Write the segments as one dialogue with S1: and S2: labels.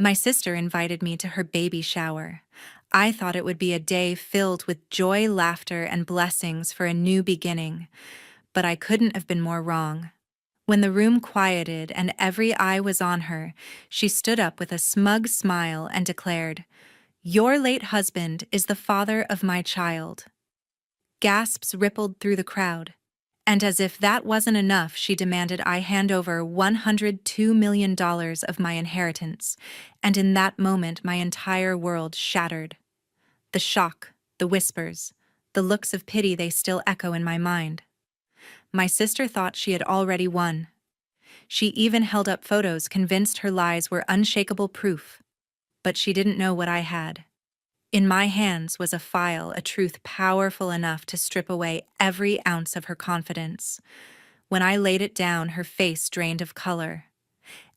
S1: My sister invited me to her baby shower. I thought it would be a day filled with joy, laughter, and blessings for a new beginning, but I couldn't have been more wrong. When the room quieted and every eye was on her, she stood up with a smug smile and declared, "Your late husband is the father of my child." Gasps rippled through the crowd. And as if that wasn't enough, she demanded I hand over $102 million of my inheritance, and in that moment my entire world shattered. The shock, the whispers, the looks of pity, they still echo in my mind. My sister thought she had already won. She even held up photos convinced her lies were unshakable proof. But she didn't know what I had. In my hands was a file, a truth powerful enough to strip away every ounce of her confidence. When I laid it down, her face drained of color.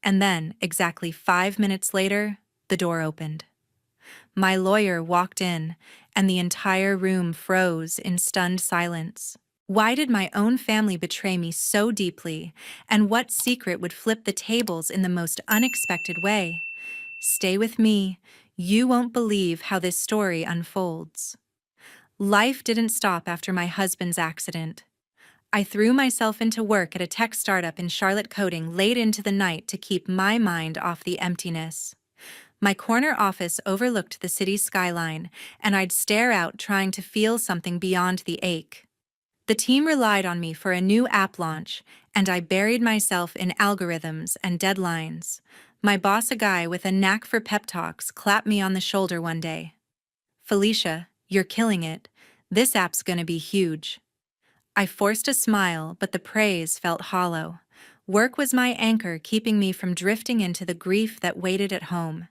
S1: And then, exactly 5 minutes later, the door opened. My lawyer walked in, and the entire room froze in stunned silence. Why did my own family betray me so deeply, and what secret would flip the tables in the most unexpected way? Stay with me. You won't believe how this story unfolds. Life didn't stop after my husband's accident. I threw myself into work at a tech startup in Charlotte coding late into the night to keep my mind off the emptiness. My corner office overlooked the city skyline, and I'd stare out trying to feel something beyond the ache. The team relied on me for a new app launch, and I buried myself in algorithms and deadlines. My boss, a guy with a knack for pep talks, clapped me on the shoulder one day. "Felicia, you're killing it. This app's gonna be huge." I forced a smile, but the praise felt hollow. Work was my anchor, keeping me from drifting into the grief that waited at home.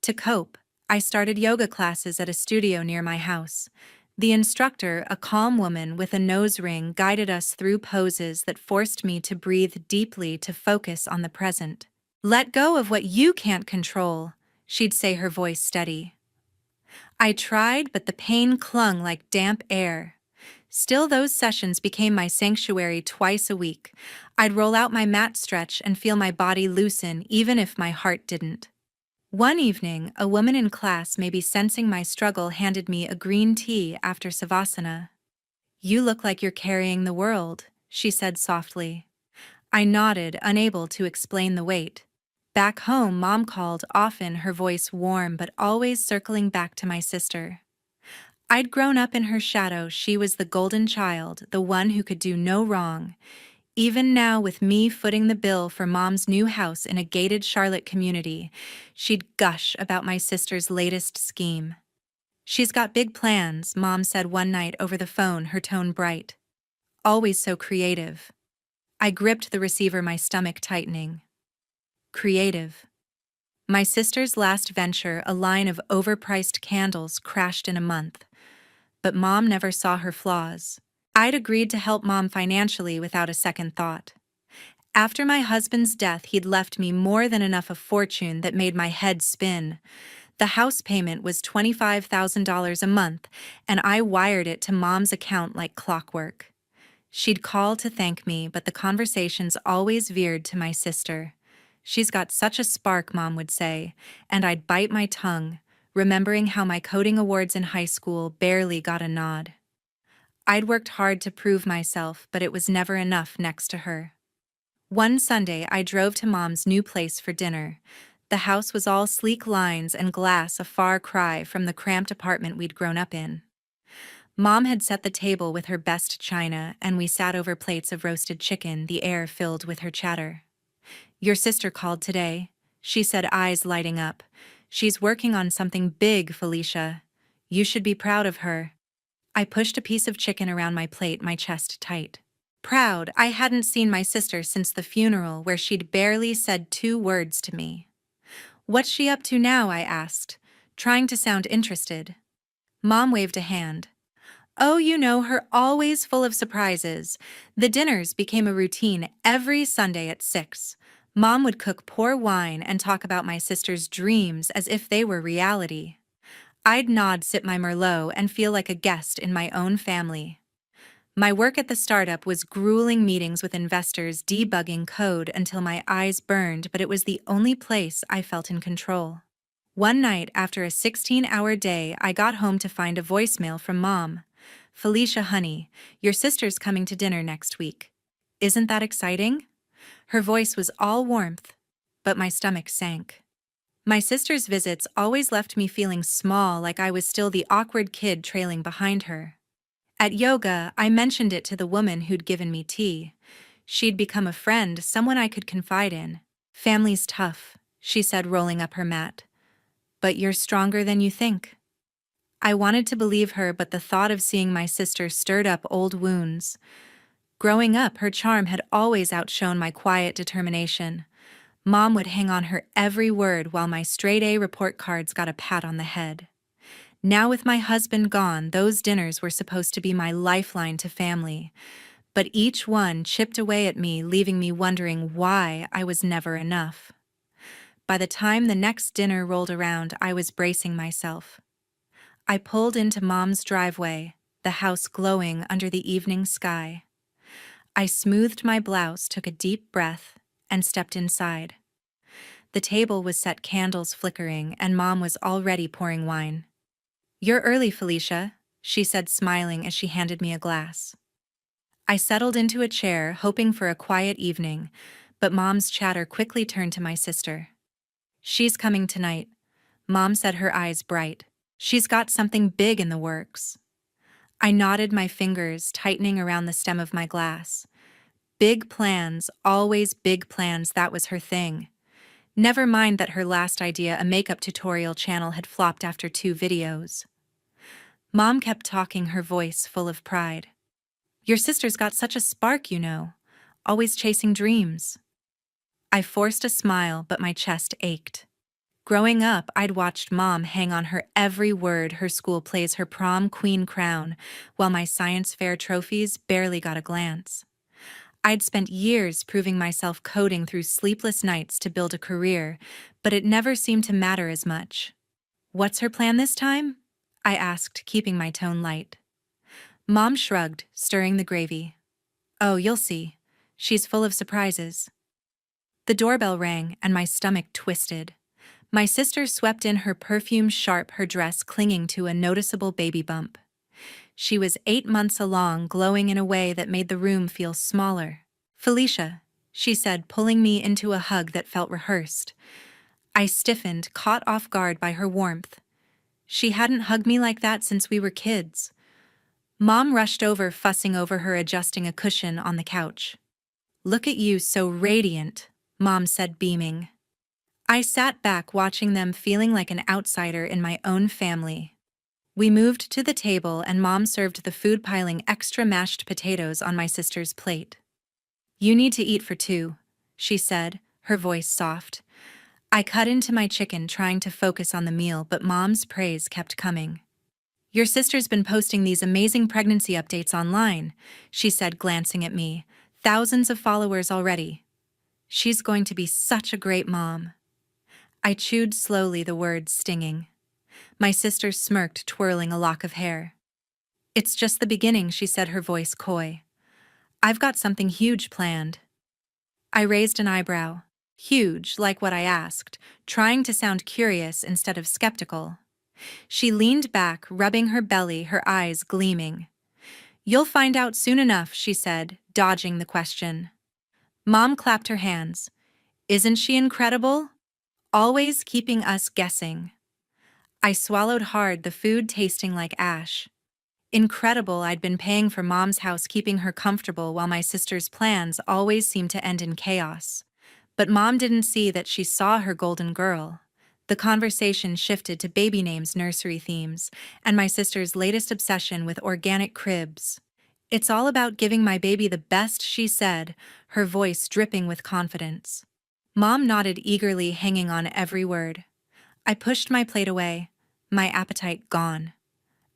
S1: To cope, I started yoga classes at a studio near my house. The instructor, a calm woman with a nose ring, guided us through poses that forced me to breathe deeply to focus on the present. "Let go of what you can't control," she'd say, her voice steady. I tried, but the pain clung like damp air. Still, those sessions became my sanctuary twice a week. I'd roll out my mat stretch and feel my body loosen even if my heart didn't. One evening, a woman in class, maybe sensing my struggle, handed me a green tea after savasana. "You look like you're carrying the world," she said softly. I nodded, unable to explain the weight. Back home, Mom called often, her voice warm but always circling back to my sister. I'd grown up in her shadow. She was the golden child, the one who could do no wrong. Even now, with me footing the bill for Mom's new house in a gated Charlotte community, she'd gush about my sister's latest scheme. "She's got big plans," Mom said one night over the phone, her tone bright. "Always so creative." I gripped the receiver, my stomach tightening. Creative. My sister's last venture, a line of overpriced candles, crashed in a month. But Mom never saw her flaws. I'd agreed to help Mom financially without a second thought. After my husband's death, he'd left me more than enough, a fortune that made my head spin. The house payment was $25,000 a month, and I wired it to Mom's account like clockwork. She'd call to thank me, but the conversations always veered to my sister. "She's got such a spark," Mom would say, and I'd bite my tongue, remembering how my coding awards in high school barely got a nod. I'd worked hard to prove myself, but it was never enough next to her. One Sunday, I drove to Mom's new place for dinner. The house was all sleek lines and glass, a far cry from the cramped apartment we'd grown up in. Mom had set the table with her best china, and we sat over plates of roasted chicken, the air filled with her chatter. "Your sister called today," she said, eyes lighting up. "She's working on something big, Felicia. You should be proud of her." I pushed a piece of chicken around my plate, my chest tight. Proud. I hadn't seen my sister since the funeral, where she'd barely said 2 words to me. "What's she up to now?" I asked, trying to sound interested. Mom waved a hand. "Oh, you know her, always full of surprises." The dinners became a routine every Sunday at 6. Mom would cook, pour wine, and talk about my sister's dreams as if they were reality. I'd nod, sip my Merlot, and feel like a guest in my own family. My work at the startup was grueling, meetings with investors, debugging code until my eyes burned, but it was the only place I felt in control. One night after a 16-hour day, I got home to find a voicemail from Mom. "Felicia, honey, your sister's coming to dinner next week. Isn't that exciting?" Her voice was all warmth, but my stomach sank. My sister's visits always left me feeling small, like I was still the awkward kid trailing behind her. At yoga, I mentioned it to the woman who'd given me tea. She'd become a friend, someone I could confide in. "Family's tough," she said, rolling up her mat. "But you're stronger than you think." I wanted to believe her, but the thought of seeing my sister stirred up old wounds. Growing up, her charm had always outshone my quiet determination. Mom would hang on her every word while my straight-A report cards got a pat on the head. Now with my husband gone, those dinners were supposed to be my lifeline to family. But each one chipped away at me, leaving me wondering why I was never enough. By the time the next dinner rolled around, I was bracing myself. I pulled into Mom's driveway, the house glowing under the evening sky. I smoothed my blouse, took a deep breath, and stepped inside. The table was set, candles flickering, and Mom was already pouring wine. "You're early, Felicia," she said, smiling as she handed me a glass. I settled into a chair, hoping for a quiet evening, but Mom's chatter quickly turned to my sister. "She's coming tonight," Mom said, her eyes bright. "She's got something big in the works." I nodded, my fingers tightening around the stem of my glass. Big plans, always big plans, that was her thing. Never mind that her last idea, a makeup tutorial channel, had flopped after 2 videos. Mom kept talking, her voice full of pride. "Your sister's got such a spark, you know. Always chasing dreams." I forced a smile, but my chest ached. Growing up, I'd watched Mom hang on her every word, her school plays, her prom queen crown, while my science fair trophies barely got a glance. I'd spent years proving myself, coding through sleepless nights to build a career, but it never seemed to matter as much. "What's her plan this time?" I asked, keeping my tone light. Mom shrugged, stirring the gravy. "Oh, you'll see. She's full of surprises." The doorbell rang, and my stomach twisted. My sister swept in, her perfume sharp, her dress clinging to a noticeable baby bump. She was 8 months along, glowing in a way that made the room feel smaller. "Felicia," she said, pulling me into a hug that felt rehearsed. I stiffened, caught off guard by her warmth. She hadn't hugged me like that since we were kids. Mom rushed over, fussing over her, adjusting a cushion on the couch. "Look at you, so radiant," Mom said, beaming. I sat back, watching them, feeling like an outsider in my own family. We moved to the table, and Mom served the food, piling extra mashed potatoes on my sister's plate. "You need to eat for 2, she said, her voice soft. I cut into my chicken, trying to focus on the meal, but Mom's praise kept coming. "Your sister's been posting these amazing pregnancy updates online," she said, glancing at me. "Thousands of followers already. She's going to be such a great mom." I chewed slowly, the words stinging. My sister smirked, twirling a lock of hair. "It's just the beginning," she said, her voice coy. "I've got something huge planned." I raised an eyebrow. Huge, like what I asked, trying to sound curious instead of skeptical. She leaned back, rubbing her belly, her eyes gleaming. "You'll find out soon enough," she said, dodging the question. Mom clapped her hands. "Isn't she incredible? Always keeping us guessing." I swallowed hard, the food tasting like ash. Incredible. I'd been paying for Mom's house, keeping her comfortable, while my sister's plans always seemed to end in chaos. But Mom didn't see that she saw her golden girl. The conversation shifted to baby names, nursery themes, and my sister's latest obsession with organic cribs. "It's all about giving my baby the best," she said, her voice dripping with confidence. Mom nodded eagerly, hanging on every word. I pushed my plate away, my appetite gone.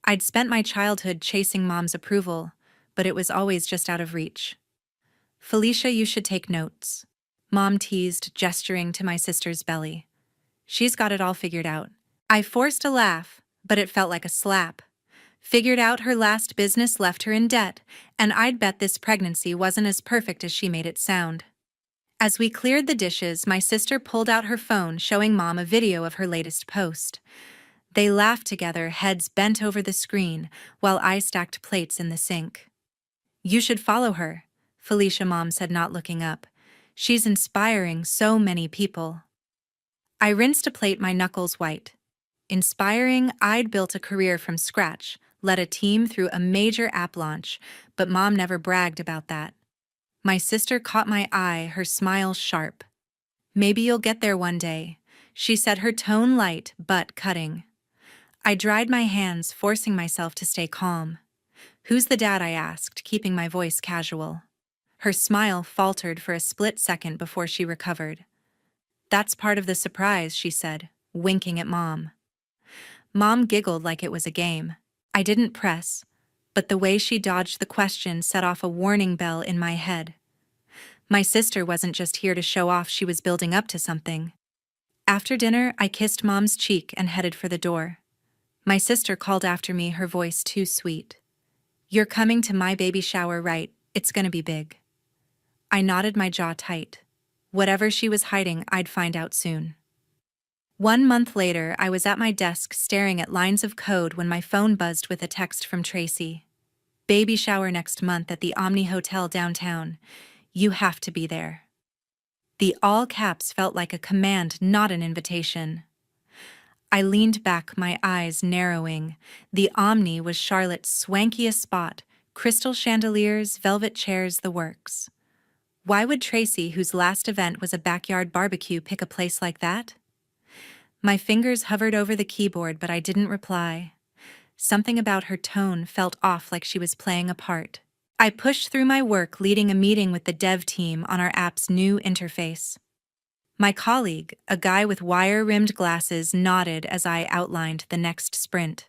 S1: I'd spent my childhood chasing Mom's approval, but it was always just out of reach. "Felicia, you should take notes," Mom teased, gesturing to my sister's belly. "She's got it all figured out." I forced a laugh, but it felt like a slap. Figured out her last business left her in debt, and I'd bet this pregnancy wasn't as perfect as she made it sound. As we cleared the dishes, my sister pulled out her phone, showing Mom a video of her latest post. They laughed together, heads bent over the screen, while I stacked plates in the sink. "You should follow her," Felicia, Mom said, not looking up. "She's inspiring so many people." I rinsed a plate, my knuckles white. Inspiring, I'd built a career from scratch, led a team through a major app launch, but Mom never bragged about that. My sister caught my eye, her smile sharp. "Maybe you'll get there one day," she said, her tone light but cutting. I dried my hands, forcing myself to stay calm. "Who's the dad?" I asked, keeping my voice casual. Her smile faltered for a split second before she recovered. "That's part of the surprise," she said, winking at Mom. Mom giggled like it was a game. I didn't press, but the way she dodged the question set off a warning bell in my head. My sister wasn't just here to show off, she was building up to something. After dinner, I kissed Mom's cheek and headed for the door. My sister called after me, her voice too sweet. "You're coming to my baby shower, right? It's gonna be big." I nodded, my jaw tight. Whatever she was hiding, I'd find out soon. 1 month later, I was at my desk staring at lines of code when my phone buzzed with a text from Tracy. "Baby shower next month at the Omni Hotel downtown. You have to be there." The all caps felt like a command, not an invitation. I leaned back, my eyes narrowing. The Omni was Charlotte's swankiest spot, crystal chandeliers, velvet chairs, the works. Why would Tracy, whose last event was a backyard barbecue, pick a place like that? My fingers hovered over the keyboard, but I didn't reply. Something about her tone felt off, like she was playing a part. I pushed through my work, leading a meeting with the dev team on our app's new interface. My colleague, a guy with wire-rimmed glasses, nodded as I outlined the next sprint.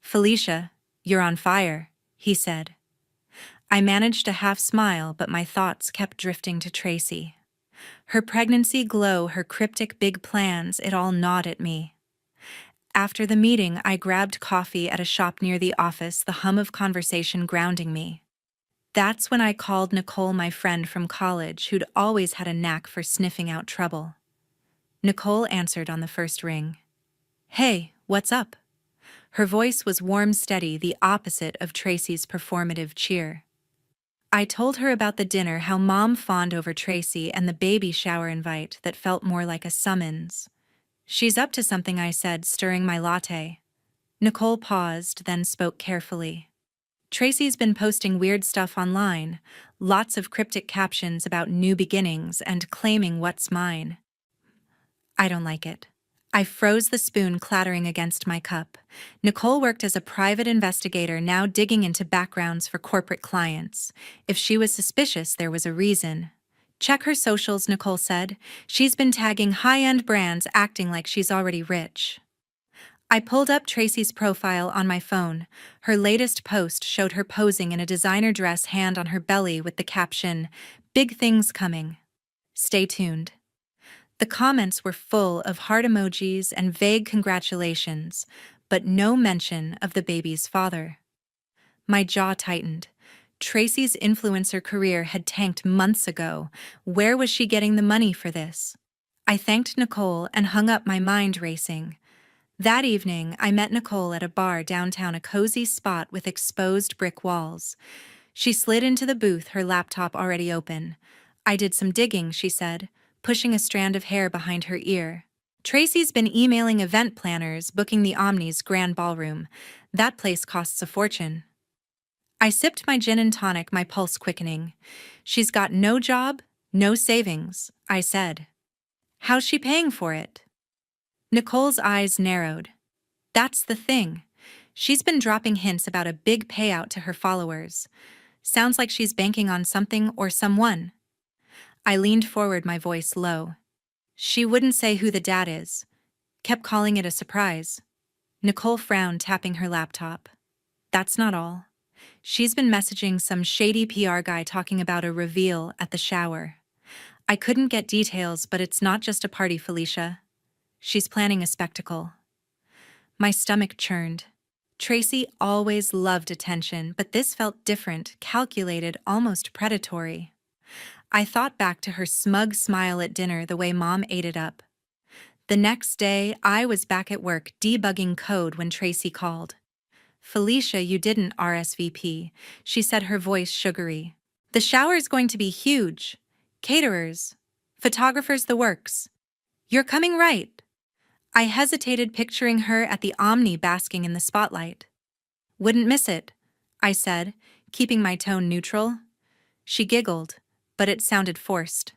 S1: "Felicia, you're on fire," he said. I managed a half smile, but my thoughts kept drifting to Tracy. Her pregnancy glow, her cryptic big plans, it all gnawed at me. After the meeting, I grabbed coffee at a shop near the office, the hum of conversation grounding me. That's when I called Nicole, my friend from college, who'd always had a knack for sniffing out trouble. Nicole answered on the first ring. "Hey, what's up?" Her voice was warm, steady, the opposite of Tracy's performative cheer. I told her about the dinner, how Mom fawned over Tracy, and the baby shower invite that felt more like a summons. "She's up to something," I said, stirring my latte. Nicole paused, then spoke carefully. "Tracy's been posting weird stuff online, lots of cryptic captions about new beginnings and claiming what's mine." I don't like it. I froze, the spoon clattering against my cup. Nicole worked as a private investigator, now digging into backgrounds for corporate clients. If she was suspicious, there was a reason. "Check her socials," Nicole said. "She's been tagging high-end brands, acting like she's already rich." I pulled up Tracy's profile on my phone. Her latest post showed her posing in a designer dress, hand on her belly, with the caption, "Big things coming. Stay tuned." The comments were full of heart emojis and vague congratulations, but no mention of the baby's father. My jaw tightened. Tracy's influencer career had tanked months ago. Where was she getting the money for this? I thanked Nicole and hung up, my mind racing. That evening, I met Nicole at a bar downtown, a cozy spot with exposed brick walls. She slid into the booth, her laptop already open. "I did some digging," she said, pushing a strand of hair behind her ear. "Tracy's been emailing event planners, booking the Omni's grand ballroom. That place costs a fortune." I sipped my gin and tonic, my pulse quickening. "She's got no job, no savings," I said. "How's she paying for it?" Nicole's eyes narrowed. "That's the thing. She's been dropping hints about a big payout to her followers. Sounds like she's banking on something or someone." I leaned forward, my voice low. "She wouldn't say who the dad is. Kept calling it a surprise." Nicole frowned, tapping her laptop. "That's not all. She's been messaging some shady PR guy, talking about a reveal at the shower. I couldn't get details, but it's not just a party, Felicia. She's planning a spectacle." My stomach churned. Tracy always loved attention, but this felt different, calculated, almost predatory. I thought back to her smug smile at dinner, the way Mom ate it up. The next day, I was back at work debugging code when Tracy called. "Felicia, you didn't RSVP," she said, her voice sugary. "The shower's going to be huge. Caterers, photographers, the works. You're coming, right?" I hesitated, picturing her at the Omni basking in the spotlight. "Wouldn't miss it," I said, keeping my tone neutral. She giggled, but it sounded forced.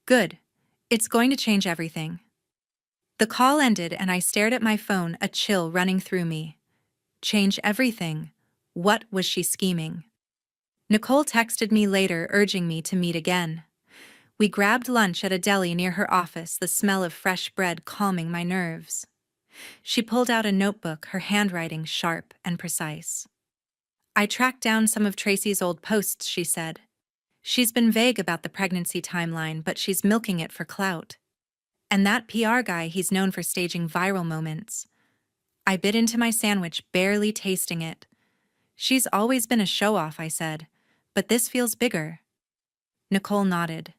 S1: "Good. It's going to change everything." The call ended and I stared at my phone, a chill running through me. Change everything? What was she scheming? Nicole texted me later, urging me to meet again. We grabbed lunch at a deli near her office, the smell of fresh bread calming my nerves. She pulled out a notebook, her handwriting sharp and precise. "I tracked down some of Tracy's old posts," she said. "She's been vague about the pregnancy timeline, but she's milking it for clout. And that PR guy, he's known for staging viral moments." I bit into my sandwich, barely tasting it. "She's always been a show-off," I said, "but this feels bigger." Nicole nodded.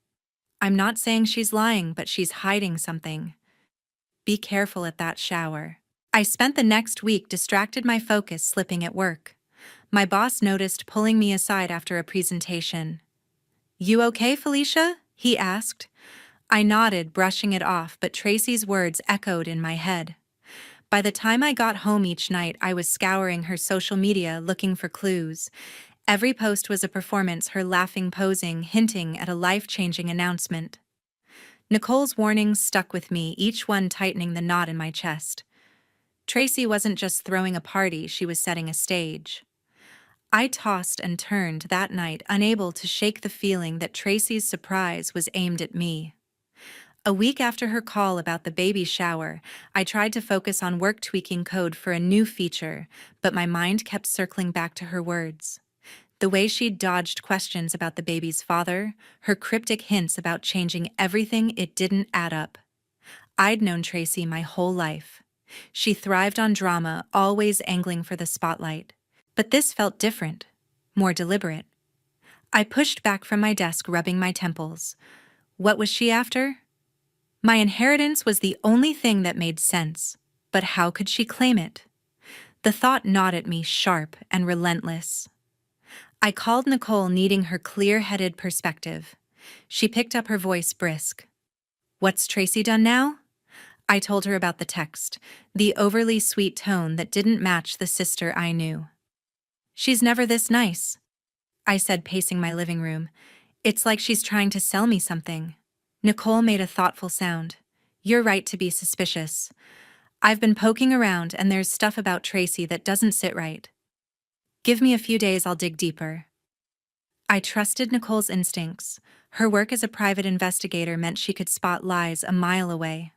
S1: "I'm not saying she's lying, but she's hiding something. Be careful at that shower." I spent the next week distracted, my focus slipping at work. My boss noticed, pulling me aside after a presentation. "You okay, Felicia?" he asked. I nodded, brushing it off, but Tracy's words echoed in my head. By the time I got home each night, I was scouring her social media looking for clues. Every post was a performance, her laughing, posing, hinting at a life-changing announcement. Nicole's warnings stuck with me, each one tightening the knot in my chest. Tracy wasn't just throwing a party, she was setting a stage. I tossed and turned that night, unable to shake the feeling that Tracy's surprise was aimed at me. A week after her call about the baby shower, I tried to focus on work, tweaking code for a new feature, but my mind kept circling back to her words. The way she'd dodged questions about the baby's father, her cryptic hints about changing everything, it didn't add up. I'd known Tracy my whole life. She thrived on drama, always angling for the spotlight. But this felt different, more deliberate. I pushed back from my desk, rubbing my temples. What was she after? My inheritance was the only thing that made sense, but how could she claim it? The thought gnawed at me, sharp and relentless. I called Nicole, needing her clear-headed perspective. She picked up, her voice brisk. "What's Tracy done now?" I told her about the text, the overly sweet tone that didn't match the sister I knew. "She's never this nice," I said, pacing my living room. "It's like she's trying to sell me something." Nicole made a thoughtful sound. "You're right to be suspicious. I've been poking around, and there's stuff about Tracy that doesn't sit right. Give me a few days, I'll dig deeper." I trusted Nicole's instincts. Her work as a private investigator meant she could spot lies a mile away.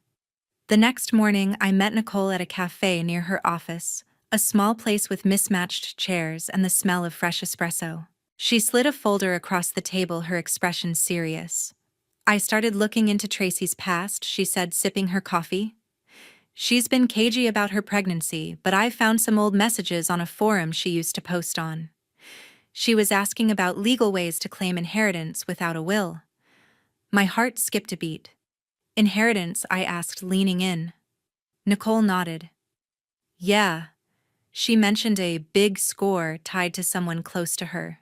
S1: The next morning, I met Nicole at a cafe near her office, a small place with mismatched chairs and the smell of fresh espresso. She slid a folder across the table, her expression serious. "I started looking into Tracy's past," she said, sipping her coffee. "She's been cagey about her pregnancy, but I found some old messages on a forum she used to post on. She was asking about legal ways to claim inheritance without a will." My heart skipped a beat. "Inheritance?" I asked, leaning in. Nicole nodded. "Yeah. She mentioned a big score tied to someone close to her.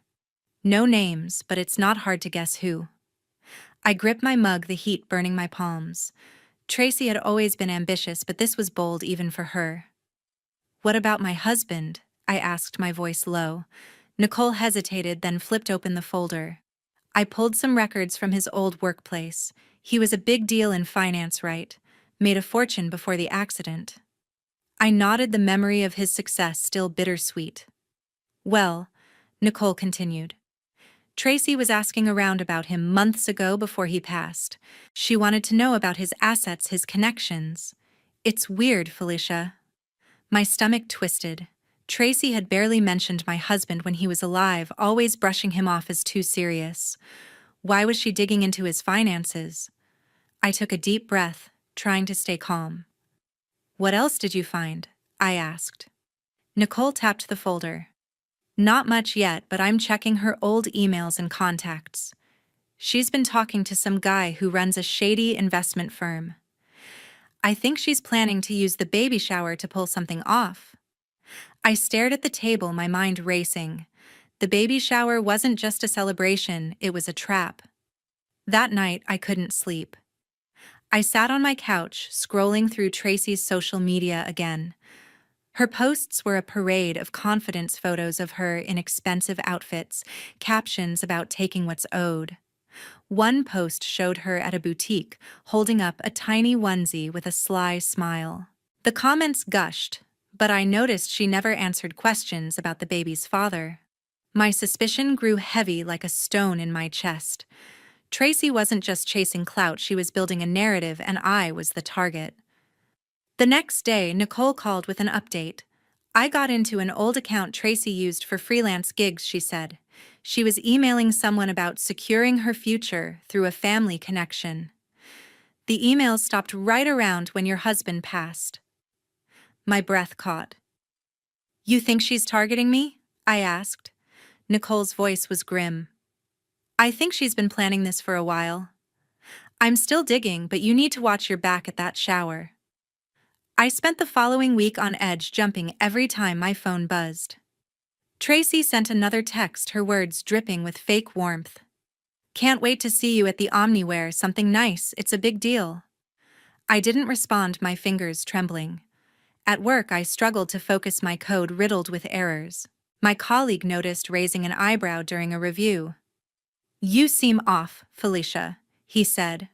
S1: No names, but it's not hard to guess who." I gripped my mug, the heat burning my palms. Tracy had always been ambitious, but this was bold even for her. "What about my husband?" I asked, my voice low. Nicole hesitated, then flipped open the folder. I pulled some records from his old workplace. He was a big deal in finance, right? Made a fortune before the accident. I nodded, the memory of his success still bittersweet. "Well," Nicole continued, "Tracy was asking around about him months ago before he passed. She wanted to know about his assets, his connections. It's weird, Felicia." My stomach twisted. Tracy had barely mentioned my husband when he was alive, always brushing him off as too serious. Why was she digging into his finances? I took a deep breath, trying to stay calm. "What else did you find?" I asked. Nicole tapped the folder. "Not much yet, but I'm checking her old emails and contacts. She's been talking to some guy who runs a shady investment firm. I think she's planning to use the baby shower to pull something off. I stared at the table, my mind racing. The baby shower wasn't just a celebration, it was a trap. That night, I couldn't sleep. I sat on my couch, scrolling through Tracy's social media again. Her posts were a parade of confidence photos of her in expensive outfits, captions about taking what's owed. One post showed her at a boutique, holding up a tiny onesie with a sly smile. The comments gushed, but I noticed she never answered questions about the baby's father. My suspicion grew heavy like a stone in my chest. Tracy wasn't just chasing clout, she was building a narrative, and I was the target. The next day, Nicole called with an update. I got into an old account Tracy used for freelance gigs, she said. She was emailing someone about securing her future through a family connection. The email stopped right around when your husband passed. My breath caught. You think she's targeting me? I asked. Nicole's voice was grim. I think she's been planning this for a while. I'm still digging, but you need to watch your back at that shower. I spent the following week on edge, jumping every time my phone buzzed. Tracy sent another text, her words dripping with fake warmth. Can't wait to see you at the Omniware, something nice, it's a big deal. I didn't respond, my fingers trembling. At work, I struggled to focus, my code riddled with errors. My colleague noticed, raising an eyebrow during a review. You seem off, Felicia, he said.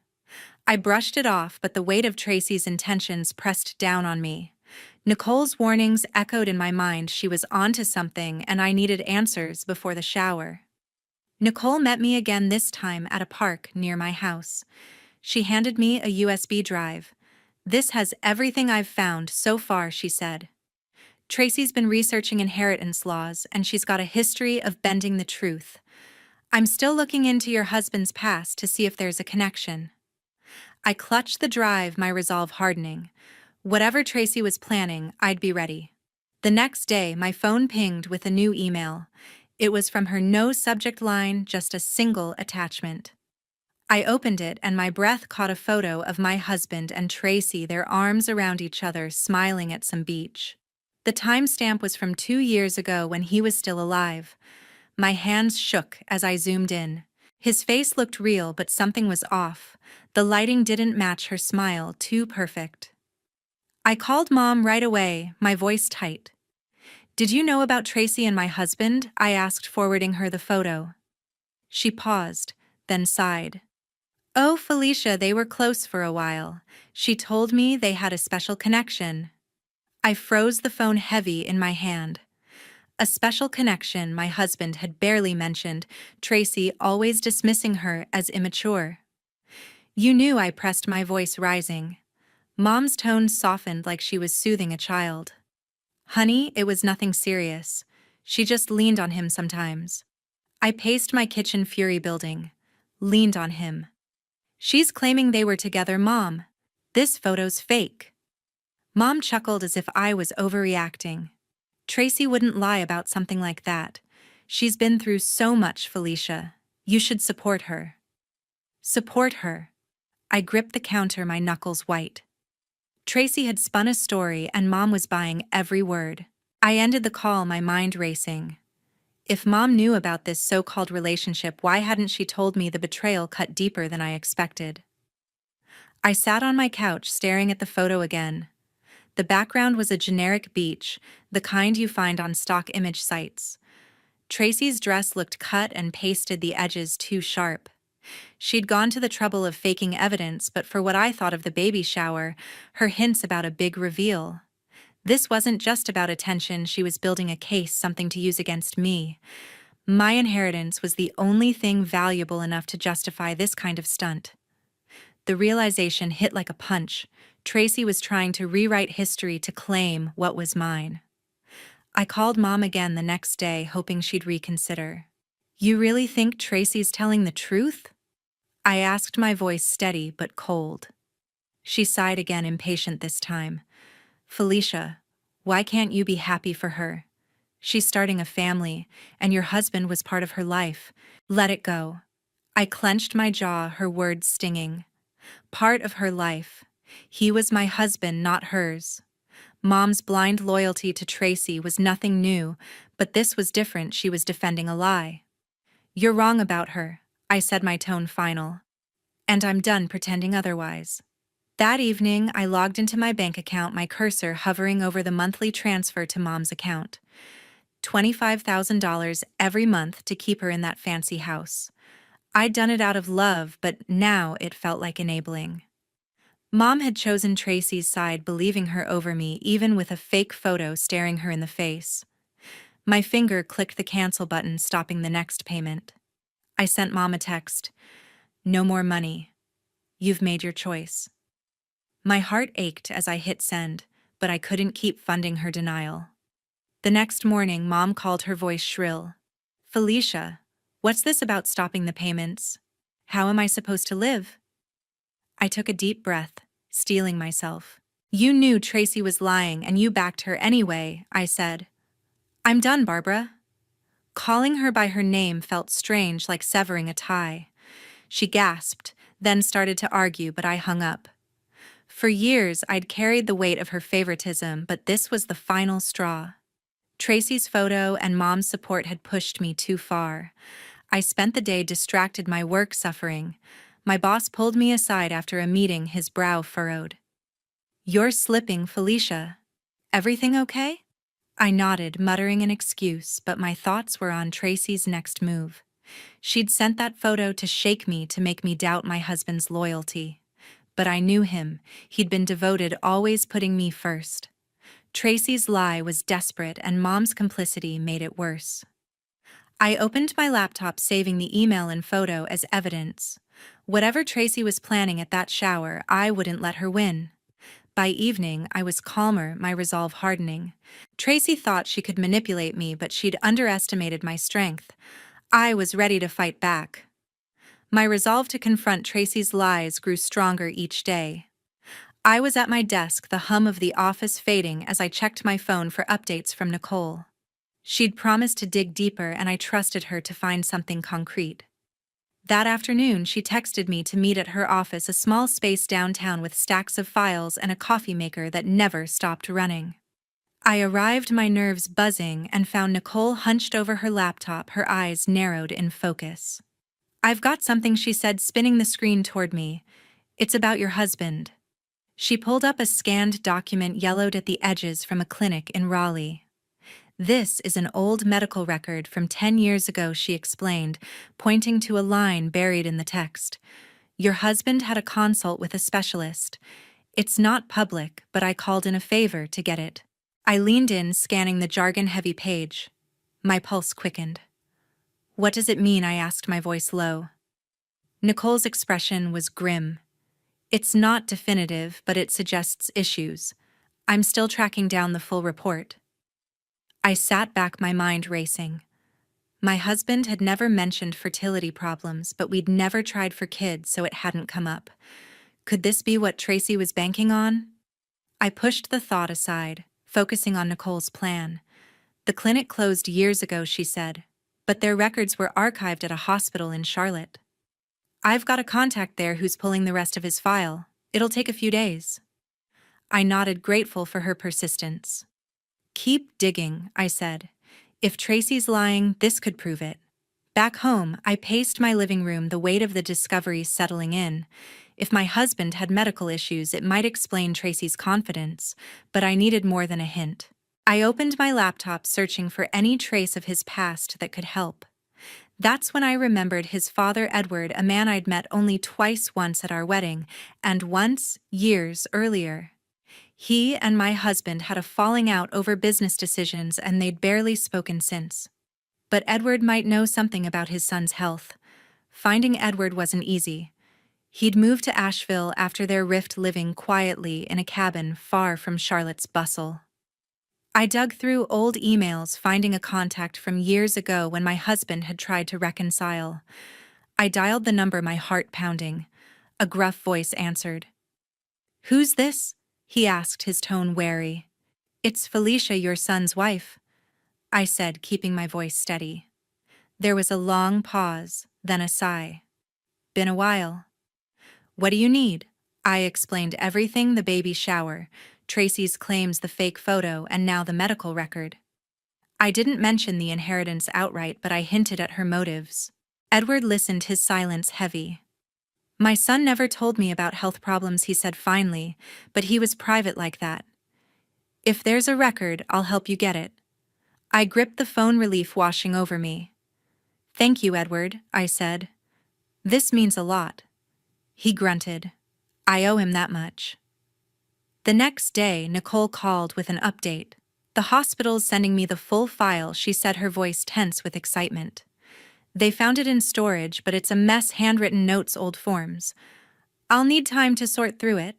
S1: I brushed it off, but the weight of Tracy's intentions pressed down on me. Nicole's warnings echoed in my mind. She was onto something, and I needed answers before the shower. Nicole met me again, this time at a park near my house. She handed me a USB drive. This has everything I've found so far, she said. Tracy's been researching inheritance laws, and she's got a history of bending the truth. I'm still looking into your husband's past to see if there's a connection. I clutched the drive, my resolve hardening. Whatever Tracy was planning, I'd be ready. The next day, my phone pinged with a new email. It was from her, no subject line, just a single attachment. I opened it, and my breath caught a photo of my husband and Tracy, their arms around each other, smiling at some beach. The timestamp was from 2 years ago, when he was still alive. My hands shook as I zoomed in. His face looked real, but something was off. The lighting didn't match her smile, too perfect. I called Mom right away, my voice tight. Did you know about Tracy and my husband? I asked, forwarding her the photo. She paused, then sighed. Oh, Felicia, they were close for a while. She told me they had a special connection. I froze, the phone heavy in my hand. A special connection, my husband had barely mentioned, Tracy always dismissing her as immature. You knew? I pressed, my voice rising. Mom's tone softened like she was soothing a child. Honey, it was nothing serious. She just leaned on him sometimes. I paced my kitchen, fury building. Leaned on him. She's claiming they were together, Mom. This photo's fake. Mom chuckled as if I was overreacting. Tracy wouldn't lie about something like that. She's been through so much, Felicia. You should support her. Support her. I gripped the counter, my knuckles white. Tracy had spun a story, and Mom was buying every word. I ended the call, my mind racing. If Mom knew about this so-called relationship, why hadn't she told me? The betrayal cut deeper than I expected. I sat on my couch, staring at the photo again. The background was a generic beach, the kind you find on stock image sites. Tracy's dress looked cut and pasted, the edges too sharp. She'd gone to the trouble of faking evidence, but for what I thought of the baby shower, her hints about a big reveal. This wasn't just about attention, she was building a case, something to use against me. My inheritance was the only thing valuable enough to justify this kind of stunt. The realization hit like a punch. Tracy was trying to rewrite history to claim what was mine. I called Mom again the next day, hoping she'd reconsider. You really think Tracy's telling the truth? I asked, my voice steady but cold. She sighed again, impatient this time. Felicia, why can't you be happy for her? She's starting a family, and your husband was part of her life. Let it go. I clenched my jaw, her words stinging. Part of her life. He was my husband, not hers. Mom's blind loyalty to Tracy was nothing new, but this was different. She was defending a lie. "You're wrong about her," I said, my tone final. "And I'm done pretending otherwise." That evening, I logged into my bank account, my cursor hovering over the monthly transfer to Mom's account. $25,000 every month to keep her in that fancy house. I'd done it out of love, but now it felt like enabling. Mom had chosen Tracy's side, believing her over me, even with a fake photo staring her in the face. My finger clicked the cancel button, stopping the next payment. I sent Mom a text. "No more money. You've made your choice." My heart ached as I hit send, but I couldn't keep funding her denial. The next morning, Mom called, her voice shrill. "Felicia, what's this about stopping the payments? How am I supposed to live?" I took a deep breath, steeling myself. "You knew Tracy was lying and you backed her anyway," I said. "I'm done, Barbara." Calling her by her name felt strange, like severing a tie. She gasped, then started to argue, but I hung up. For years, I'd carried the weight of her favoritism, but this was the final straw. Tracy's photo and Mom's support had pushed me too far. I spent the day distracted, my work suffering. My boss pulled me aside after a meeting, his brow furrowed. "You're slipping, Felicia. Everything okay?" I nodded, muttering an excuse, but my thoughts were on Tracy's next move. She'd sent that photo to shake me, to make me doubt my husband's loyalty. But I knew him. He'd been devoted, always putting me first. Tracy's lie was desperate, and Mom's complicity made it worse. I opened my laptop, saving the email and photo as evidence. Whatever Tracy was planning at that shower, I wouldn't let her win. By evening, I was calmer, my resolve hardening. Tracy thought she could manipulate me, but she'd underestimated my strength. I was ready to fight back. My resolve to confront Tracy's lies grew stronger each day. I was at my desk, the hum of the office fading as I checked my phone for updates from Nicole. She'd promised to dig deeper, and I trusted her to find something concrete. That afternoon, she texted me to meet at her office, a small space downtown with stacks of files and a coffee maker that never stopped running. I arrived, my nerves buzzing, and found Nicole hunched over her laptop, her eyes narrowed in focus. "I've got something," she said, spinning the screen toward me. "It's about your husband." She pulled up a scanned document, yellowed at the edges, from a clinic in Raleigh. "This is an old medical record from 10 years ago," she explained, pointing to a line buried in the text. "Your husband had a consult with a specialist. It's not public, but I called in a favor to get it." I leaned in, scanning the jargon-heavy page. My pulse quickened. "What does it mean?" I asked, my voice low. Nicole's expression was grim. "It's not definitive, but it suggests issues. I'm still tracking down the full report." I sat back, my mind racing. My husband had never mentioned fertility problems, but we'd never tried for kids, so it hadn't come up. Could this be what Tracy was banking on? I pushed the thought aside, focusing on Nicole's plan. "The clinic closed years ago," she said, "but their records were archived at a hospital in Charlotte. I've got a contact there who's pulling the rest of his file. It'll take a few days." I nodded, grateful for her persistence. "Keep digging," I said. "If Tracy's lying, this could prove it." Back home, I paced my living room, the weight of the discovery settling in. If my husband had medical issues, it might explain Tracy's confidence, but I needed more than a hint. I opened my laptop, searching for any trace of his past that could help. That's when I remembered his father, Edward, a man I'd met only twice, once at our wedding, and once years earlier. He and my husband had a falling out over business decisions, and they'd barely spoken since. But Edward might know something about his son's health. Finding Edward wasn't easy. He'd moved to Asheville after their rift, living quietly in a cabin far from Charlotte's bustle. I dug through old emails, finding a contact from years ago when my husband had tried to reconcile. I dialed the number, my heart pounding. A gruff voice answered. "Who's this?" he asked, his tone wary. "It's Felicia, your son's wife," I said, keeping my voice steady. There was a long pause, then a sigh. Been a while. What do you need? I explained everything: the baby shower, Tracy's claims, the fake photo, and now the medical record. I didn't mention the inheritance outright, but I hinted at her motives. Edward listened, his silence heavy. My son never told me about health problems, he said finally, but he was private like that. If there's a record, I'll help you get it. I gripped the phone, relief washing over me. Thank you, Edward, I said. This means a lot. He grunted. I owe him that much. The next day, Nicole called with an update. The hospital's sending me the full file, she said, her voice tense with excitement. They found it in storage, but it's a mess: handwritten notes, old forms. I'll need time to sort through it.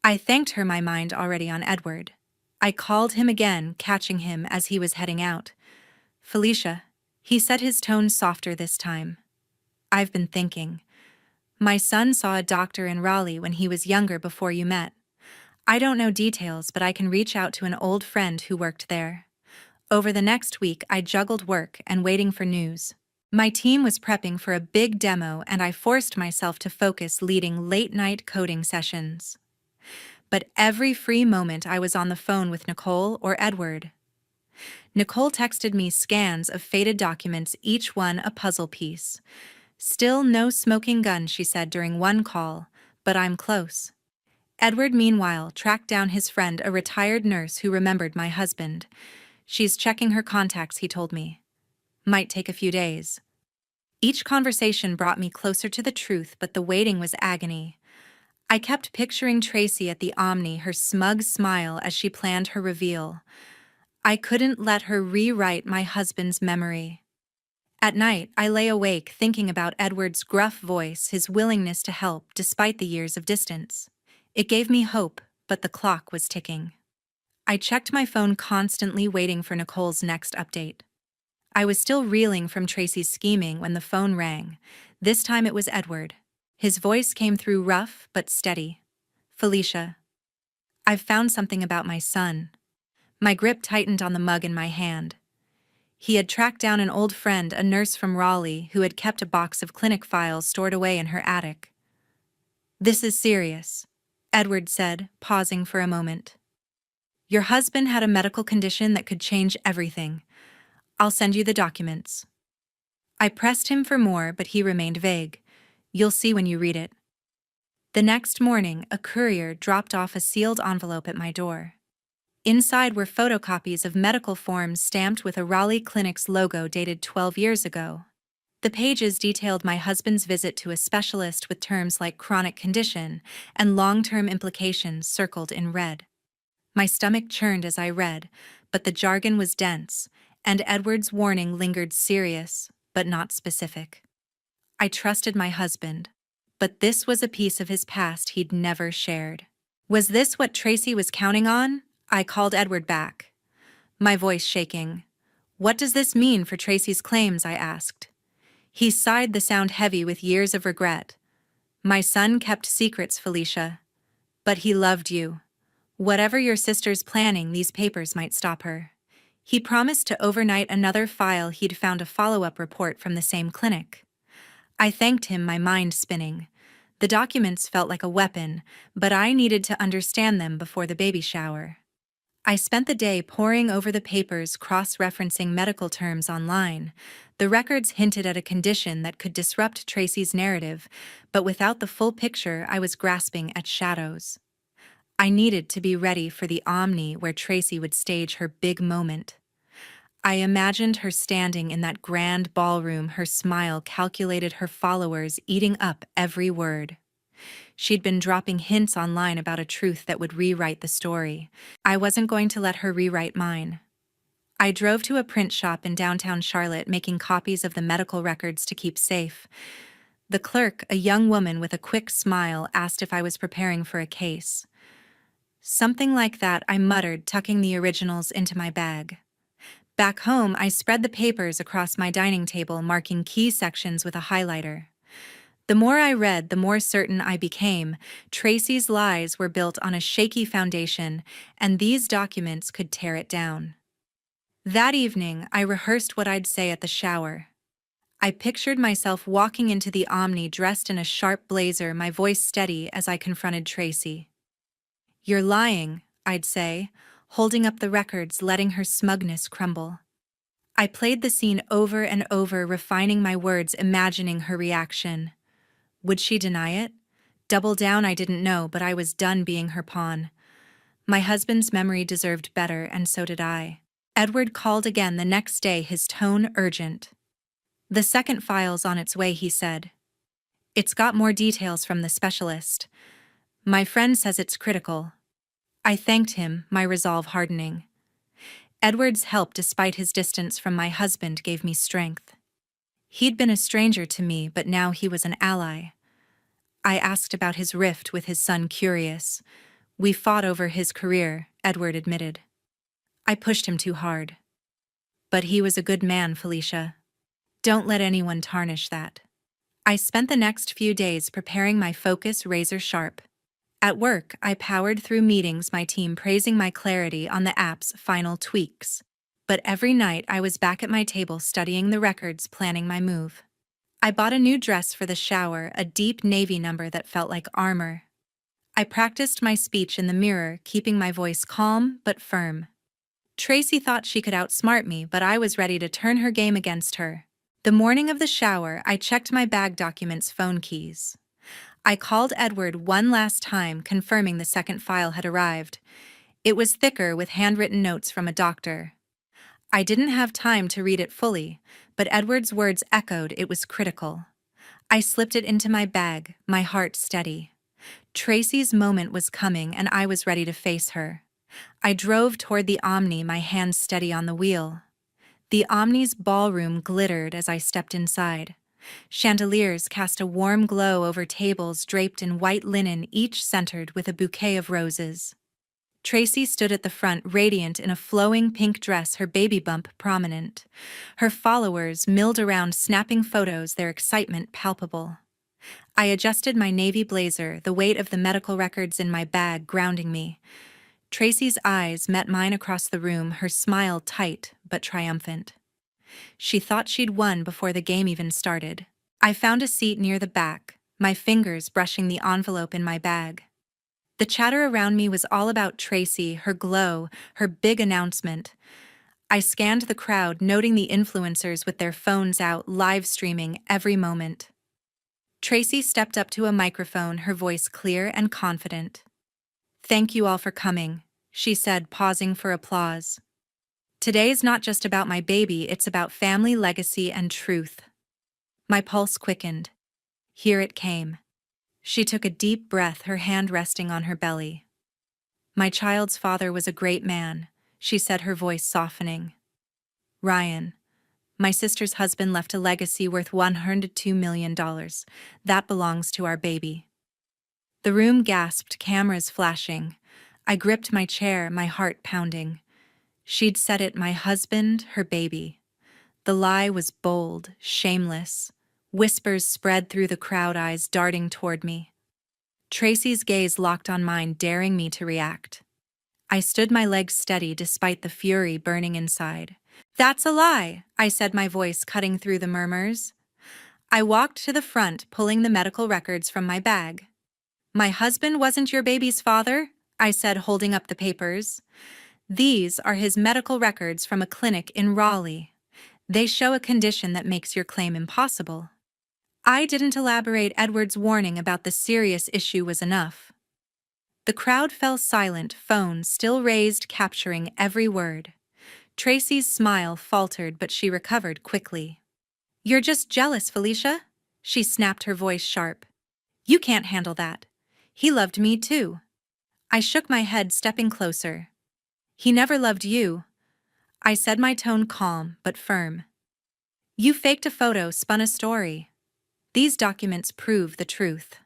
S1: I thanked her, my mind already on Edward. I called him again, catching him as he was heading out. Felicia, he said, his tone softer this time. I've been thinking. My son saw a doctor in Raleigh when he was younger, before you met. I don't know details, but I can reach out to an old friend who worked there. Over the next week, I juggled work and waiting for news. My team was prepping for a big demo, and I forced myself to focus, leading late-night coding sessions. But every free moment I was on the phone with Nicole or Edward. Nicole texted me scans of faded documents, each one a puzzle piece. Still no smoking gun, she said during one call, but I'm close. Edward, meanwhile, tracked down his friend, a retired nurse who remembered my husband. She's checking her contacts, he told me. Might take a few days. Each conversation brought me closer to the truth, but the waiting was agony. I kept picturing Tracy at the Omni, her smug smile as she planned her reveal. I couldn't let her rewrite my husband's memory. At night, I lay awake thinking about Edward's gruff voice, his willingness to help despite the years of distance. It gave me hope, but the clock was ticking. I checked my phone constantly, waiting for Nicole's next update. I was still reeling from Tracy's scheming when the phone rang. This time it was Edward. His voice came through rough but steady. Felicia, I've found something about my son. My grip tightened on the mug in my hand. He had tracked down an old friend, a nurse from Raleigh, who had kept a box of clinic files stored away in her attic. This is serious, Edward said, pausing for a moment. Your husband had a medical condition that could change everything. I'll send you the documents. I pressed him for more, but he remained vague. You'll see when you read it. The next morning, a courier dropped off a sealed envelope at my door. Inside were photocopies of medical forms stamped with a Raleigh Clinic's logo, dated 12 years ago. The pages detailed my husband's visit to a specialist, with terms like chronic condition and long-term implications circled in red. My stomach churned as I read, but the jargon was dense, and Edward's warning lingered, serious, but not specific. I trusted my husband, but this was a piece of his past he'd never shared. Was this what Tracy was counting on? I called Edward back, my voice shaking. What does this mean for Tracy's claims? I asked. He sighed, the sound heavy with years of regret. My son kept secrets, Felicia. But he loved you. Whatever your sister's planning, these papers might stop her. He promised to overnight another file. He'd found a follow-up report from the same clinic. I thanked him, my mind spinning. The documents felt like a weapon, but I needed to understand them before the baby shower. I spent the day poring over the papers, cross-referencing medical terms online. The records hinted at a condition that could disrupt Tracy's narrative, but without the full picture, I was grasping at shadows. I needed to be ready for the Omni, where Tracy would stage her big moment. I imagined her standing in that grand ballroom, her smile calculated, her followers eating up every word. She'd been dropping hints online about a truth that would rewrite the story. I wasn't going to let her rewrite mine. I drove to a print shop in downtown Charlotte, making copies of the medical records to keep safe. The clerk, a young woman with a quick smile, asked if I was preparing for a case. Something like that, I muttered, tucking the originals into my bag. Back home, I spread the papers across my dining table, marking key sections with a highlighter. The more I read, the more certain I became. Tracy's lies were built on a shaky foundation, and these documents could tear it down. That evening, I rehearsed what I'd say at the shower. I pictured myself walking into the Omni dressed in a sharp blazer, my voice steady as I confronted Tracy. "You're lying," I'd say, holding up the records, letting her smugness crumble. I played the scene over and over, refining my words, imagining her reaction. Would she deny it? Double down? I didn't know, but I was done being her pawn. My husband's memory deserved better, and so did I. Edward called again the next day, his tone urgent. "The second file's on its way," he said. "It's got more details from the specialist. My friend says it's critical." I thanked him, my resolve hardening. Edward's help, despite his distance from my husband, gave me strength. He'd been a stranger to me, but now he was an ally. I asked about his rift with his son, curious. "We fought over his career," Edward admitted. I pushed him too hard. "But he was a good man, Felicia. Don't let anyone tarnish that." I spent the next few days preparing my focus razor sharp. At work, I powered through meetings, my team praising my clarity on the app's final tweaks. But every night I was back at my table studying the records, planning my move. I bought a new dress for the shower, a deep navy number that felt like armor. I practiced my speech in the mirror, keeping my voice calm but firm. Tracy thought she could outsmart me, but I was ready to turn her game against her. The morning of the shower, I checked my bag documents, phone keys. I called Edward one last time, confirming the second file had arrived. It was thicker, with handwritten notes from a doctor. I didn't have time to read it fully, but Edward's words echoed. It was critical. I slipped it into my bag, my heart steady. Tracy's moment was coming, and I was ready to face her. I drove toward the Omni, my hands steady on the wheel. The Omni's ballroom glittered as I stepped inside. Chandeliers cast a warm glow over tables draped in white linen, each centered with a bouquet of roses. Tracy stood at the front, radiant in a flowing pink dress, her baby bump prominent. Her followers milled around, snapping photos, their excitement palpable. I adjusted my navy blazer, the weight of the medical records in my bag grounding me. Tracy's eyes met mine across the room, her smile tight but triumphant. She thought she'd won before the game even started. I found a seat near the back, my fingers brushing the envelope in my bag. The chatter around me was all about Tracy, her glow, her big announcement. I scanned the crowd, noting the influencers with their phones out, live streaming every moment. Tracy stepped up to a microphone, her voice clear and confident. "Thank you all for coming," she said, pausing for applause. "Today's not just about my baby, it's about family, legacy, and truth." My pulse quickened. Here it came. She took a deep breath, her hand resting on her belly. "My child's father was a great man," she said, her voice softening. "Ryan, my sister's husband, left a legacy worth $102 million. That belongs to our baby." The room gasped, cameras flashing. I gripped my chair, my heart pounding. She'd said it, my husband, her baby. The lie was bold, shameless. Whispers spread through the crowd, eyes darting toward me. Tracy's gaze locked on mine, daring me to react. I stood, my legs steady despite the fury burning inside. "That's a lie," I said, my voice cutting through the murmurs. I walked to the front, pulling the medical records from my bag. "My husband wasn't your baby's father," I said, holding up the papers. "These are his medical records from a clinic in Raleigh. They show a condition that makes your claim impossible." I didn't elaborate. Edward's warning about the serious issue was enough. The crowd fell silent, phones still raised, capturing every word. Tracy's smile faltered, but she recovered quickly. "You're just jealous, Felicia," she snapped, her voice sharp. "You can't handle that. He loved me too." I shook my head, stepping closer. "He never loved you," I said, my tone calm but firm. "You faked a photo, spun a story. These documents prove the truth."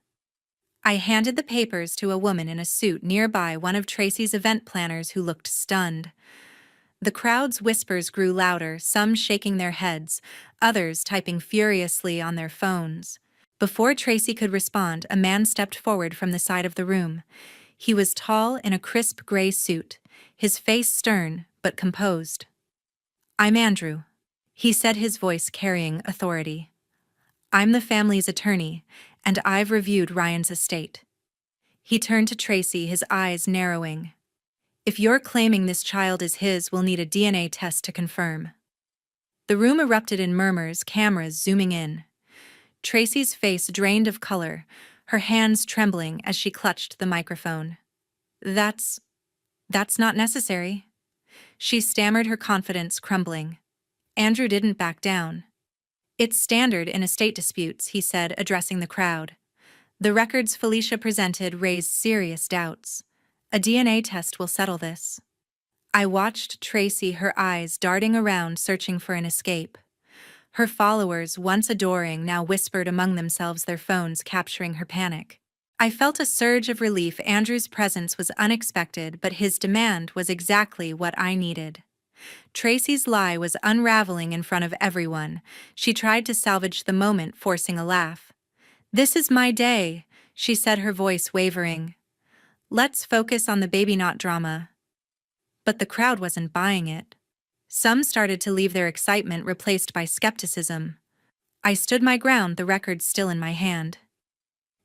S1: I handed the papers to a woman in a suit nearby, one of Tracy's event planners, who looked stunned. The crowd's whispers grew louder, some shaking their heads, others typing furiously on their phones. Before Tracy could respond, a man stepped forward from the side of the room. He was tall, in a crisp gray suit, his face stern but composed. "I'm Andrew," he said, his voice carrying authority. "I'm the family's attorney, and I've reviewed Ryan's estate." He turned to Tracy, his eyes narrowing. "If you're claiming this child is his, we'll need a DNA test to confirm." The room erupted in murmurs, cameras zooming in. Tracy's face drained of color, her hands trembling as she clutched the microphone. That's not necessary." She stammered, her confidence crumbling. Andrew didn't back down. "It's standard in estate disputes," he said, addressing the crowd. "The records Felicia presented raised serious doubts. A DNA test will settle this." I watched Tracy, her eyes darting around, searching for an escape. Her followers, once adoring, now whispered among themselves, their phones capturing her panic. I felt a surge of relief. Andrew's presence was unexpected, but his demand was exactly what I needed. Tracy's lie was unraveling in front of everyone. She tried to salvage the moment, forcing a laugh. "This is my day," she said, her voice wavering. "Let's focus on the baby, not drama." But the crowd wasn't buying it. Some started to leave, their excitement replaced by skepticism. I stood my ground, the records still in my hand.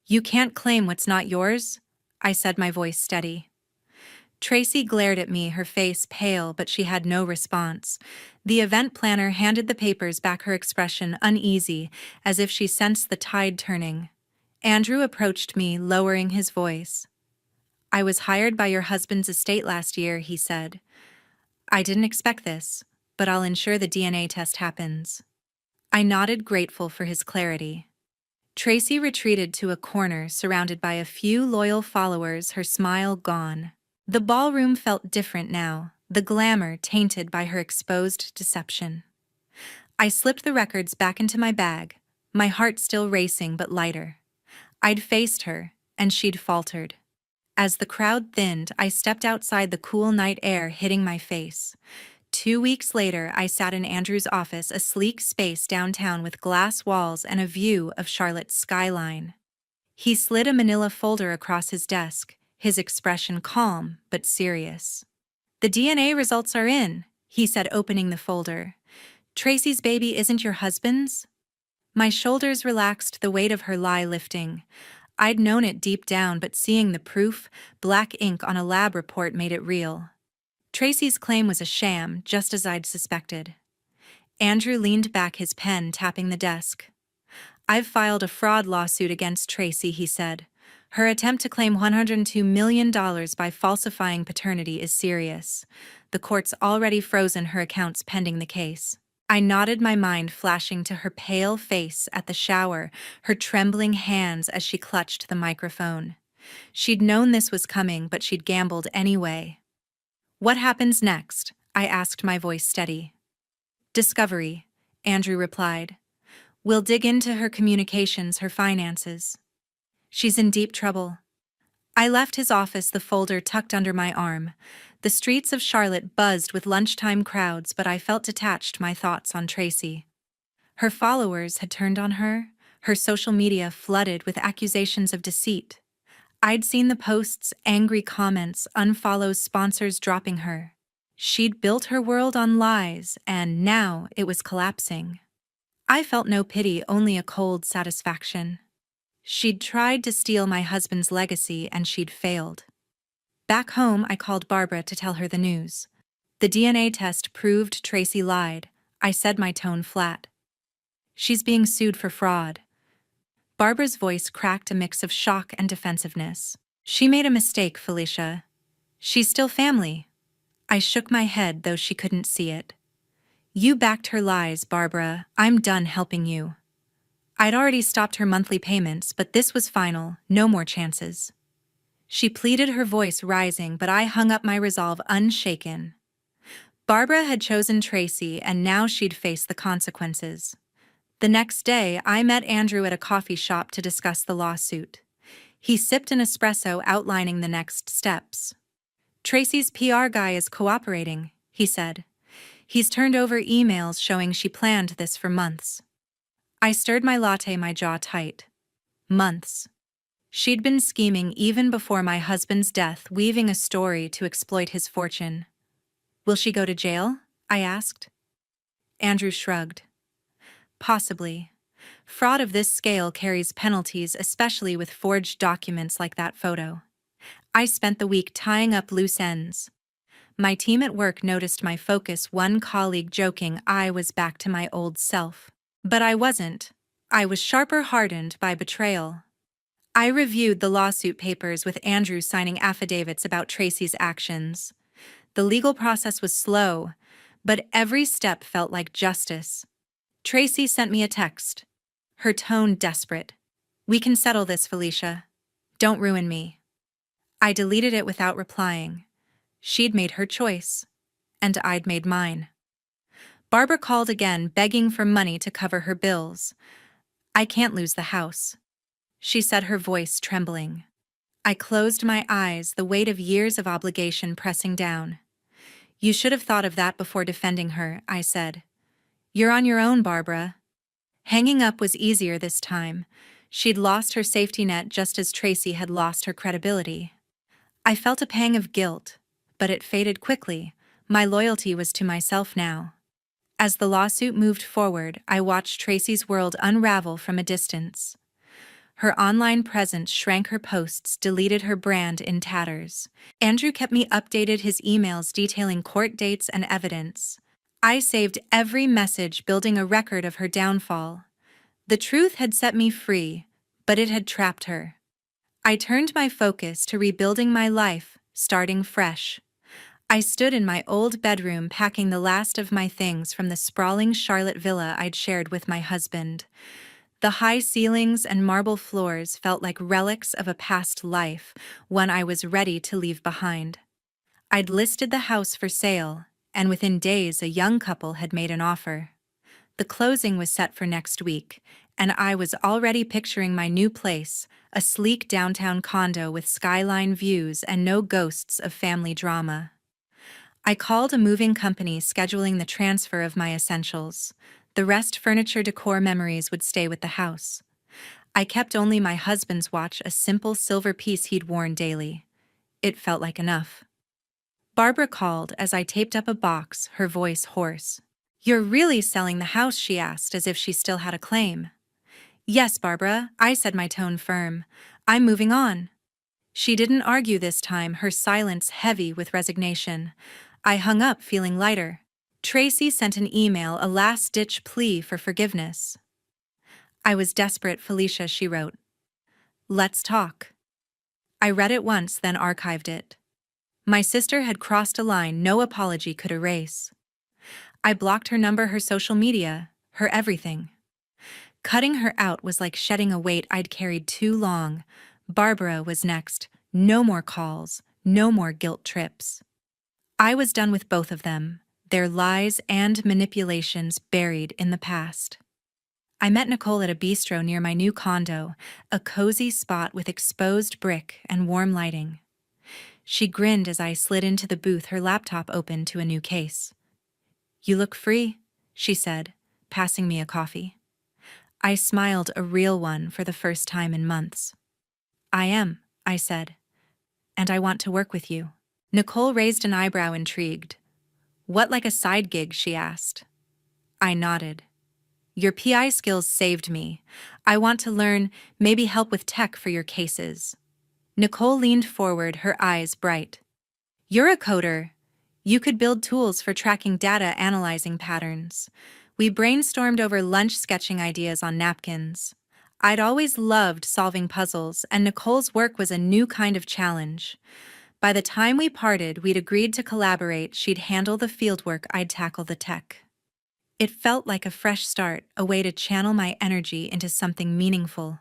S1: "You can't claim what's not yours," I said, my voice steady. Tracy glared at me, her face pale, but she had no response. The event planner handed the papers back, her expression uneasy, as if she sensed the tide turning. Andrew approached me, lowering his voice. "I was hired by your husband's estate last year," he said. "I didn't expect this, but I'll ensure the DNA test happens." I nodded, grateful for his clarity. Tracy retreated to a corner, surrounded by a few loyal followers, her smile gone. The ballroom felt different now, the glamour tainted by her exposed deception. I slipped the records back into my bag, my heart still racing but lighter. I'd faced her, and she'd faltered. As the crowd thinned, I stepped outside, the cool night air hitting my face. 2 weeks later, I sat in Andrew's office, a sleek space downtown with glass walls and a view of Charlotte's skyline. He slid a manila folder across his desk, his expression calm but serious. "The DNA results are in," he said, opening the folder. "Tracy's baby isn't your husband's?" My shoulders relaxed, the weight of her lie lifting. I'd known it deep down, but seeing the proof, black ink on a lab report, made it real. Tracy's claim was a sham, just as I'd suspected. Andrew leaned back, his pen tapping the desk. "I've filed a fraud lawsuit against Tracy," he said. "Her attempt to claim $102 million by falsifying paternity is serious. The court's already frozen her accounts pending the case." I nodded, my mind flashing to her pale face at the shower, her trembling hands as she clutched the microphone. She'd known this was coming, but she'd gambled anyway. "What happens next?" I asked, my voice steady. "Discovery," Andrew replied. "We'll dig into her communications, her finances. She's in deep trouble." I left his office, the folder tucked under my arm. The streets of Charlotte buzzed with lunchtime crowds, but I felt detached, my thoughts on Tracy. Her followers had turned on her, her social media flooded with accusations of deceit. I'd seen the posts, angry comments, unfollows, sponsors dropping her. She'd built her world on lies, and now it was collapsing. I felt no pity, only a cold satisfaction. She'd tried to steal my husband's legacy, and she'd failed. Back home, I called Barbara to tell her the news. The DNA test proved Tracy lied. I said, my tone flat. "She's being sued for fraud." Barbara's voice cracked, a mix of shock and defensiveness. "She made a mistake, Felicia. She's still family." I shook my head, though she couldn't see it. "You backed her lies, Barbara. I'm done helping you." I'd already stopped her monthly payments, but this was final, no more chances. She pleaded, her voice rising, but I hung up, my resolve unshaken. Barbara had chosen Tracy, and now she'd face the consequences. The next day, I met Andrew at a coffee shop to discuss the lawsuit. He sipped an espresso, outlining the next steps. "Tracy's PR guy is cooperating," he said. "He's turned over emails showing she planned this for months." I stirred my latte, my jaw tight. Months. She'd been scheming even before my husband's death, weaving a story to exploit his fortune. "Will she go to jail?" I asked. Andrew shrugged. Possibly. Fraud of this scale carries penalties, especially with forged documents like that photo. I spent the week tying up loose ends. My team at work noticed my focus, one colleague joking I was back to my old self. But I wasn't. I was sharper hardened by betrayal. I reviewed the lawsuit papers with Andrew signing affidavits about Tracy's actions. The legal process was slow, but every step felt like justice. Tracy sent me a text, her tone desperate. "We can settle this, Felicia. Don't ruin me." I deleted it without replying. She'd made her choice, and I'd made mine. Barbara called again, begging for money to cover her bills. "I can't lose the house," she said, her voice trembling. I closed my eyes, the weight of years of obligation pressing down. "You should have thought of that before defending her," I said. "You're on your own, Barbara." Hanging up was easier this time. She'd lost her safety net just as Tracy had lost her credibility. I felt a pang of guilt, but it faded quickly. My loyalty was to myself now. As the lawsuit moved forward, I watched Tracy's world unravel from a distance. Her online presence shrank, her posts deleted, her brand in tatters. Andrew kept me updated, his emails detailing court dates and evidence. I saved every message, building a record of her downfall. The truth had set me free, but it had trapped her. I turned my focus to rebuilding my life, starting fresh. I stood in my old bedroom packing the last of my things from the sprawling Charlotte villa I'd shared with my husband. The high ceilings and marble floors felt like relics of a past life, one I was ready to leave behind. I'd listed the house for sale, and within days a young couple had made an offer. The closing was set for next week, and I was already picturing my new place, a sleek downtown condo with skyline views and no ghosts of family drama. I called a moving company, scheduling the transfer of my essentials. The rest, furniture, decor, memories, would stay with the house. I kept only my husband's watch, a simple silver piece he'd worn daily. It felt like enough. Barbara called as I taped up a box, her voice hoarse. "You're really selling the house?" she asked, as if she still had a claim. "Yes, Barbara," I said, my tone firm. "I'm moving on." She didn't argue this time, her silence heavy with resignation. I hung up, feeling lighter. Tracy sent an email, a last-ditch plea for forgiveness. "I was desperate, Felicia," she wrote. "Let's talk." I read it once, then archived it. My sister had crossed a line no apology could erase. I blocked her number, her social media, her everything. Cutting her out was like shedding a weight I'd carried too long. Barbara was next. No more calls, no more guilt trips. I was done with both of them, their lies and manipulations buried in the past. I met Nicole at a bistro near my new condo, a cozy spot with exposed brick and warm lighting. She grinned as I slid into the booth, her laptop open to a new case. "You look free," she said, passing me a coffee. I smiled, a real one for the first time in months. "I am," I said, "and I want to work with you." Nicole raised an eyebrow, intrigued. "What, like a side gig?" she asked. I nodded. "Your PI skills saved me. I want to learn, maybe help with tech for your cases." Nicole leaned forward, her eyes bright. "You're a coder. You could build tools for tracking data, analyzing patterns." We brainstormed over lunch, sketching ideas on napkins. I'd always loved solving puzzles, and Nicole's work was a new kind of challenge. By the time we parted, we'd agreed to collaborate. She'd handle the fieldwork, I'd tackle the tech. It felt like a fresh start, a way to channel my energy into something meaningful.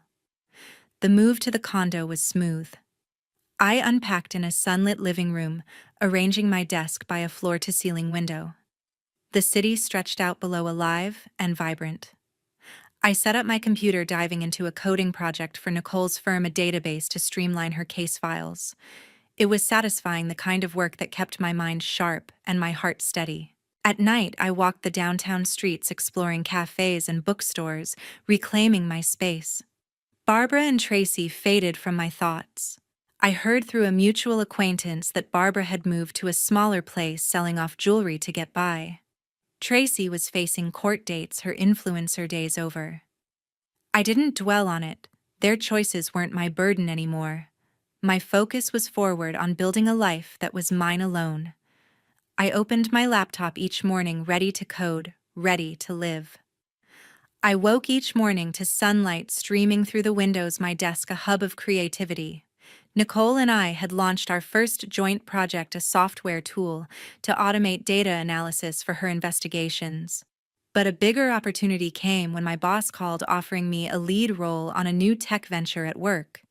S1: The move to the condo was smooth. I unpacked in a sunlit living room, arranging my desk by a floor-to-ceiling window. The city stretched out below, alive and vibrant. I set up my computer, diving into a coding project for Nicole's firm, a database to streamline her case files. It was satisfying, the kind of work that kept my mind sharp and my heart steady. At night, I walked the downtown streets, exploring cafes and bookstores, reclaiming my space. Barbara and Tracy faded from my thoughts. I heard through a mutual acquaintance that Barbara had moved to a smaller place, selling off jewelry to get by. Tracy was facing court dates, her influencer days over. I didn't dwell on it. Their choices weren't my burden anymore. My focus was forward on building a life that was mine alone. I opened my laptop each morning ready to code, ready to live. I woke each morning to sunlight streaming through the windows, my desk a hub of creativity. Nicole and I had launched our first joint project, a software tool to automate data analysis for her investigations. But a bigger opportunity came when my boss called, offering me a lead role on a new tech venture at work.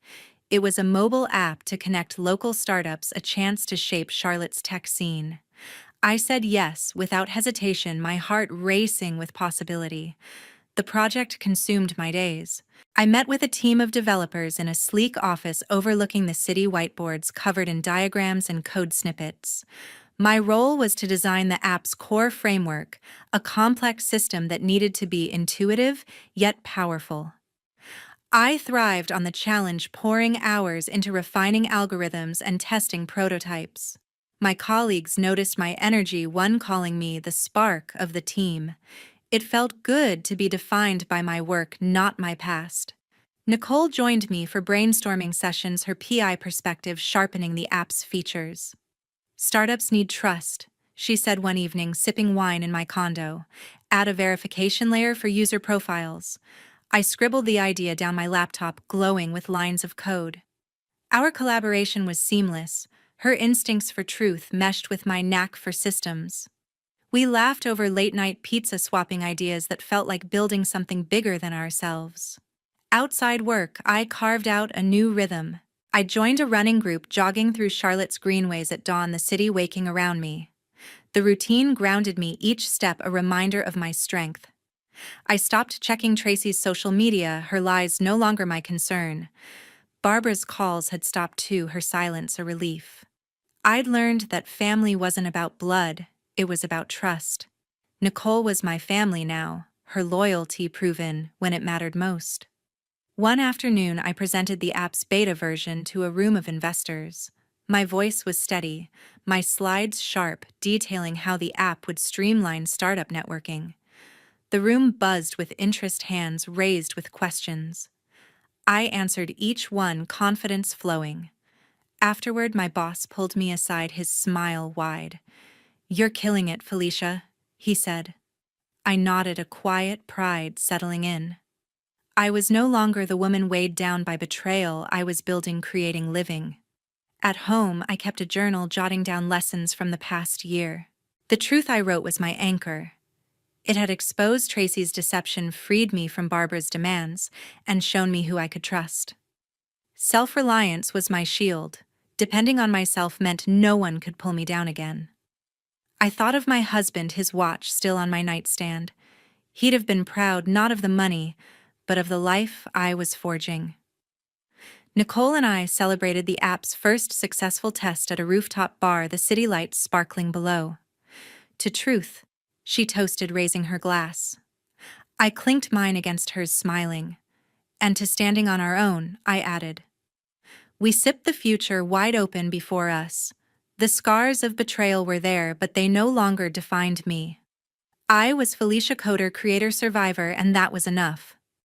S1: It was a mobile app to connect local startups, a chance to shape Charlotte's tech scene. I said yes without hesitation, my heart racing with possibility. The project consumed my days. I met with a team of developers in a sleek office overlooking the city, whiteboards covered in diagrams and code snippets. My role was to design the app's core framework, a complex system that needed to be intuitive yet powerful. I thrived on the challenge, pouring hours into refining algorithms and testing prototypes. My colleagues noticed my energy, one calling me the spark of the team. It felt good to be defined by my work, not my past. Nicole joined me for brainstorming sessions, her PI perspective sharpening the app's features. Startups need trust, she said one evening, sipping wine in my condo. Add a verification layer for user profiles. I scribbled the idea down, my laptop glowing with lines of code. Our collaboration was seamless. Her instincts for truth meshed with my knack for systems. We laughed over late-night pizza, swapping ideas that felt like building something bigger than ourselves. Outside work, I carved out a new rhythm. I joined a running group, jogging through Charlotte's greenways at dawn, the city waking around me. The routine grounded me, each step a reminder of my strength. I stopped checking Tracy's social media, her lies no longer my concern. Barbara's calls had stopped too, her silence a relief. I'd learned that family wasn't about blood, it was about trust. Nicole was my family now, her loyalty proven when it mattered most. One afternoon, I presented the app's beta version to a room of investors. My voice was steady, my slides sharp, detailing how the app would streamline startup networking. The room buzzed with interest, hands raised with questions. I answered each one, confidence flowing. Afterward, my boss pulled me aside, his smile wide. "You're killing it, Felicia," he said. I nodded, a quiet pride settling in. I was no longer the woman weighed down by betrayal. I was building, creating, living. At home, I kept a journal, jotting down lessons from the past year. The truth I wrote was my anchor. It had exposed Tracy's deception, freed me from Barbara's demands, and shown me who I could trust. Self-reliance was my shield. Depending on myself meant no one could pull me down again. I thought of my husband, his watch still on my nightstand. He'd have been proud not of the money, but of the life I was forging. Nicole and I celebrated the app's first successful test at a rooftop bar, the city lights sparkling below. To truth, she toasted, raising her glass. I clinked mine against hers, smiling. And to standing on our own, I added. We sipped the future wide open before us. The scars of betrayal were there, but they no longer defined me. I was Felicia, coder, creator, survivor, and that was enough.